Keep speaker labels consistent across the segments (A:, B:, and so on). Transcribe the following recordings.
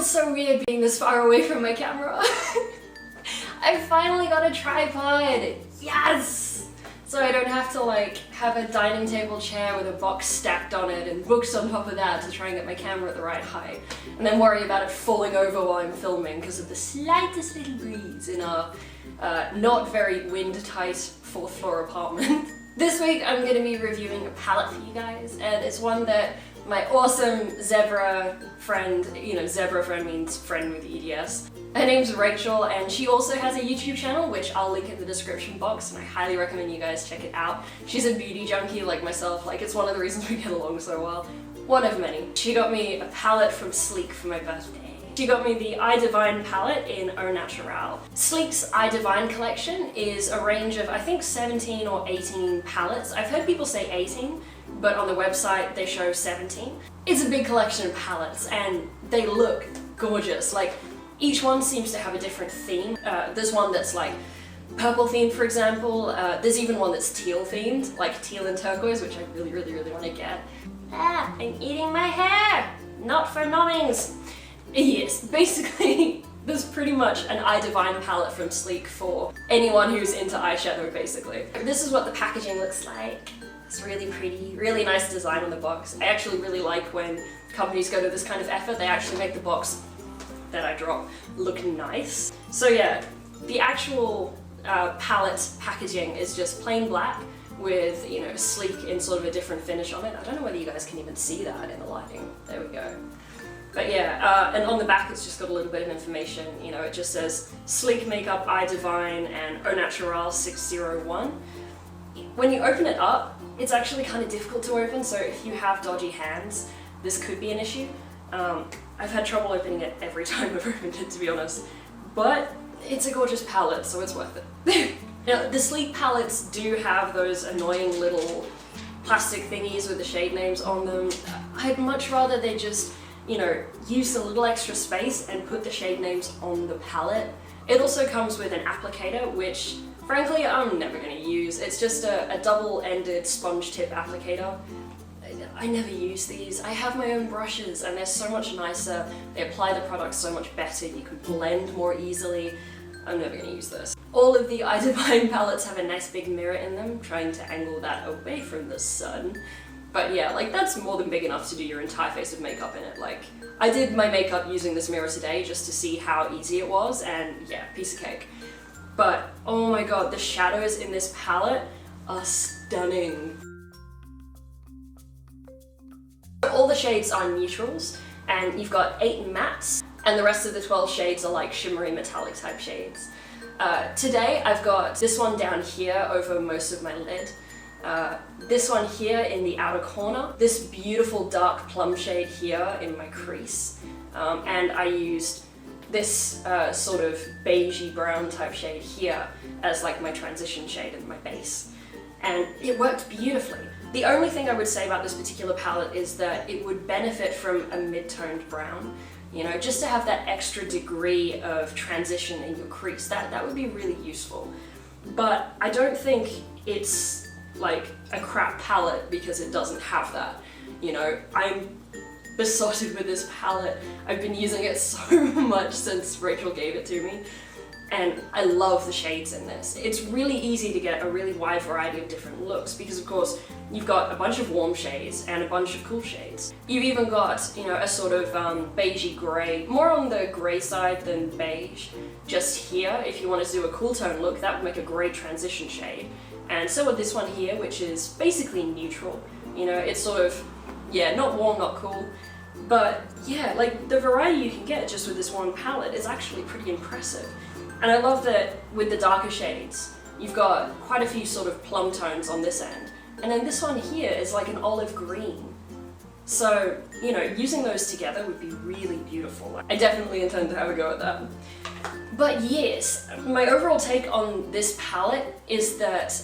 A: feels so weird being this far away from my camera. I finally got a tripod! Yes! So I don't have to like have a dining table chair with a box stacked on it and books on top of that to try and get my camera at the right height. And then worry about it falling over while I'm filming because of the slightest little breeze in our not very wind-tight 4th floor apartment. This week I'm going to be reviewing a palette for you guys, and it's one that my awesome zebra friend, zebra friend means friend with EDS. Her name's Rachel, and she also has a YouTube channel, which I'll link in the description box, and I highly recommend you guys check it out. She's a beauty junkie like myself, like it's one of the reasons we get along so well. One of many. She got me a palette from Sleek for my birthday. She got me the I Divine palette in Au Naturale. Sleek's I Divine collection is a range of, I think, 17 or 18 palettes. I've heard people say 18, but on the website they show 17. It's a big collection of palettes, and they look gorgeous. Like, each one seems to have a different theme. There's one that's like purple themed, for example. There's even one that's teal themed, like teal and turquoise, which I really want to get. I'm eating my hair! Not for nommings! Yes, basically, there's pretty much an I Divine palette from Sleek for anyone who's into eyeshadow, basically. This is what the packaging looks like. It's really pretty, really nice design on the box. I actually really like when companies go to this kind of effort, they actually make the box that I drop look nice. So yeah, the actual palette packaging is just plain black with, Sleek in sort of a different finish on it. I don't know whether you guys can even see that in the lighting. There we go. But yeah, and on the back it's just got a little bit of information. It just says Sleek Makeup I Divine and Au Naturale 601. When you open it up, it's actually kind of difficult to open, so if you have dodgy hands, this could be an issue. I've had trouble opening it every time I've opened it, to be honest. But it's a gorgeous palette, so it's worth it. Now, the Sleek palettes do have those annoying little plastic thingies with the shade names on them. I'd much rather they just use a little extra space and put the shade names on the palette. It also comes with an applicator, which frankly I'm never going to use. It's just a double-ended sponge tip applicator. I never use these. I have my own brushes and they're so much nicer. They apply the product so much better. You can blend more easily. I'm never going to use this. All of the I Divine palettes have a nice big mirror in them, trying to angle that away from the sun. But yeah, like that's more than big enough to do your entire face of makeup in it. Like, I did my makeup using this mirror today just to see how easy it was, and yeah, piece of cake. But oh my god, the shadows in this palette are stunning. All the shades are neutrals, and you've got 8 mattes, and the rest of the 12 shades are like shimmery metallic type shades. Today I've got this one down here over most of my lid. This one here in the outer corner, this beautiful dark plum shade here in my crease, and I used this sort of beigey brown type shade here as like my transition shade in my base, and it worked beautifully. The only thing I would say about this particular palette is that it would benefit from a mid-toned brown, just to have that extra degree of transition in your crease. That would be really useful. But I don't think it's like a crap palette because it doesn't have that. I'm besotted with this palette. I've been using it so much since Rachel gave it to me, and I love the shades in this. It's really easy to get a really wide variety of different looks because, of course, you've got a bunch of warm shades and a bunch of cool shades. You've even got, a sort of beigey grey, more on the grey side than beige. Just here, if you wanted to do a cool tone look, that would make a great transition shade. And so with this one here, which is basically neutral. It's sort of, yeah, not warm, not cool. But yeah, like the variety you can get just with this one palette is actually pretty impressive. And I love that with the darker shades, you've got quite a few sort of plum tones on this end. And then this one here is like an olive green. So, using those together would be really beautiful. I definitely intend to have a go at that. But yes, my overall take on this palette is that,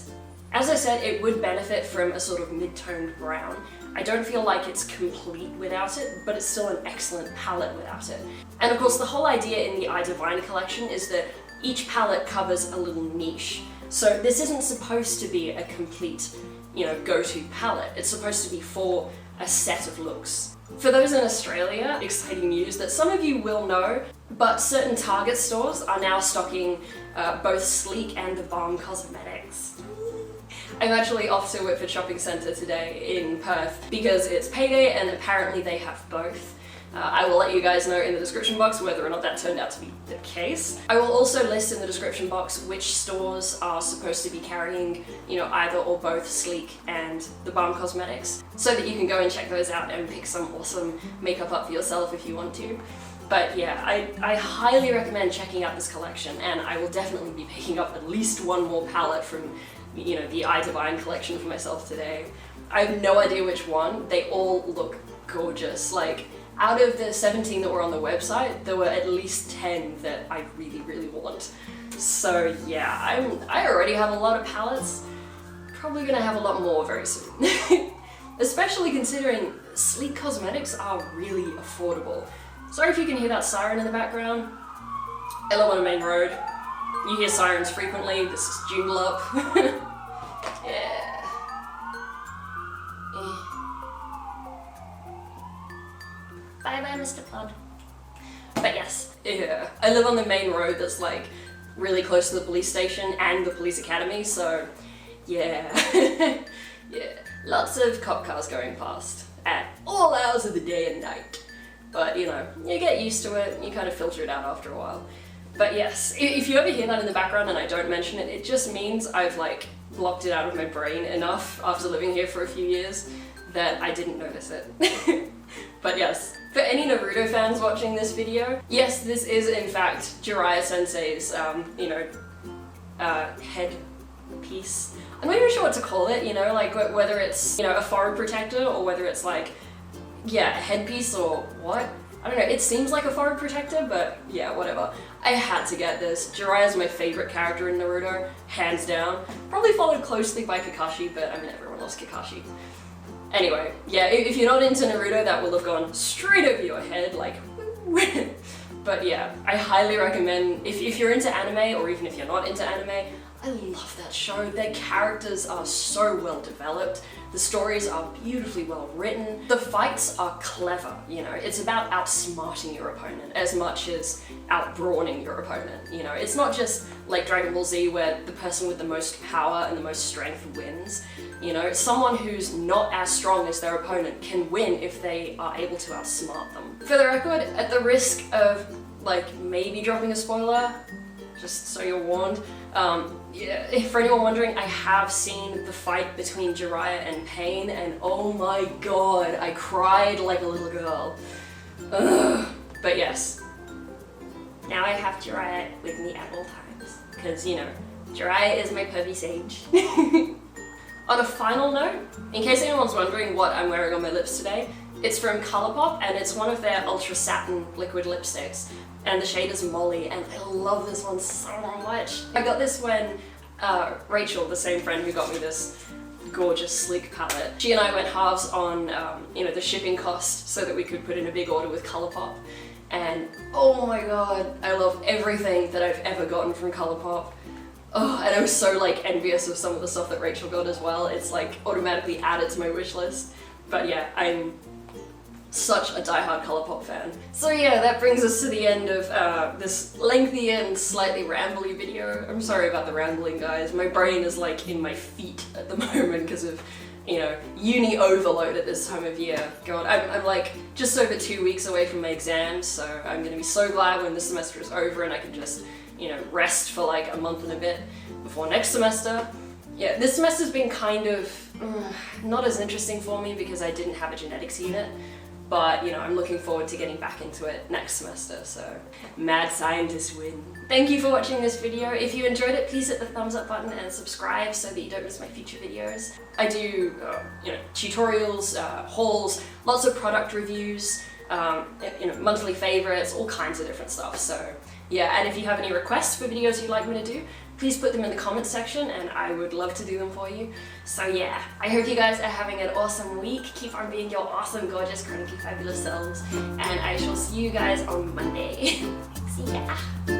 A: as I said, it would benefit from a sort of mid-toned brown. I don't feel like it's complete without it, but it's still an excellent palette without it. And of course, the whole idea in the I Divine collection is that each palette covers a little niche. So this isn't supposed to be a complete, go-to palette. It's supposed to be for a set of looks. For those in Australia, exciting news that some of you will know, but certain Target stores are now stocking both Sleek and theBalm cosmetics. I'm actually off to Whitford Shopping Centre today in Perth because it's payday and apparently they have both. I will let you guys know in the description box whether or not that turned out to be the case. I will also list in the description box which stores are supposed to be carrying, you know, either or both Sleek and theBalm cosmetics, so that you can go and check those out and pick some awesome makeup up for yourself if you want to. But yeah, I highly recommend checking out this collection, and I will definitely be picking up at least one more palette from, you know, the I Divine collection for myself today. I have no idea which one. They all look gorgeous. Like, out of the 17 that were on the website, there were at least 10 that I really, really want. So yeah, I already have a lot of palettes. Probably gonna have a lot more very soon. Especially considering Sleek cosmetics are really affordable. Sorry if you can hear that siren in the background. I live on a main road. You hear sirens frequently. This is Joondalup. Yeah. Bye bye, Mr. Plod. But yes, yeah. I live on the main road that's like really close to the police station and the police academy, so yeah. Yeah. Lots of cop cars going past at all hours of the day and night. But you know, you get used to it, you kind of filter it out after a while. But yes, if you ever hear that in the background and I don't mention it, it just means I've like blocked it out of my brain enough after living here for a few years that I didn't notice it. But yes, for any Naruto fans watching this video, yes, this is in fact Jiraiya Sensei's, head piece. I'm not even sure what to call it, you know, like whether it's, you know, a forehead protector or whether it's like, yeah, a headpiece or what? I don't know, it seems like a forehead protector, but yeah, whatever. I had to get this. Jiraiya's my favorite character in Naruto, hands down. Probably followed closely by Kakashi, but I mean, everyone loves Kakashi. Anyway, yeah, if you're not into Naruto, that will have gone straight over your head, like, but yeah, I highly recommend, if you're into anime, or even if you're not into anime, I love that show. Their characters are so well developed, the stories are beautifully well written, the fights are clever, you know, it's about outsmarting your opponent as much as outbrawling your opponent, you know, it's not just like Dragon Ball Z where the person with the most power and the most strength wins, you know, someone who's not as strong as their opponent can win if they are able to outsmart them. For the record, at the risk of like maybe dropping a spoiler, just so you're warned, yeah, for anyone wondering, I have seen the fight between Jiraiya and Pain, and oh my god, I cried like a little girl. Ugh. But yes, now I have Jiraiya with me at all times, because, you know, Jiraiya is my pervy sage. On a final note, in case anyone's wondering what I'm wearing on my lips today, it's from Colourpop, and it's one of their Ultra Satin liquid lipsticks. And the shade is Molly, and I love this one so much. I got this when Rachel, the same friend who got me this gorgeous Sleek palette, she and I went halves on you know, the shipping cost so that we could put in a big order with Colourpop. And oh my god, I love everything that I've ever gotten from Colourpop. Oh, and I was so like envious of some of the stuff that Rachel got as well. It's like automatically added to my wish list. But yeah, I'm such a diehard Colourpop fan. So yeah, that brings us to the end of this lengthy and slightly rambly video. I'm sorry about the rambling, guys. My brain is like in my feet at the moment because of, you know, uni overload at this time of year. God, I'm like just over 2 weeks away from my exams, so I'm gonna be so glad when this semester is over and I can just, you know, rest for like a month and a bit before next semester. Yeah, this semester's been kind of not as interesting for me because I didn't have a genetics unit. But, you know, I'm looking forward to getting back into it next semester, so mad scientists win. Thank you for watching this video. If you enjoyed it, please hit the thumbs up button and subscribe so that you don't miss my future videos. I do, you know, tutorials, hauls, lots of product reviews, you know, monthly favorites, all kinds of different stuff. So yeah, and if you have any requests for videos you'd like me to do, please put them in the comments section and I would love to do them for you. So yeah, I hope you guys are having an awesome week. Keep on being your awesome, gorgeous, chronically fabulous selves. And I shall see you guys on Monday. See ya.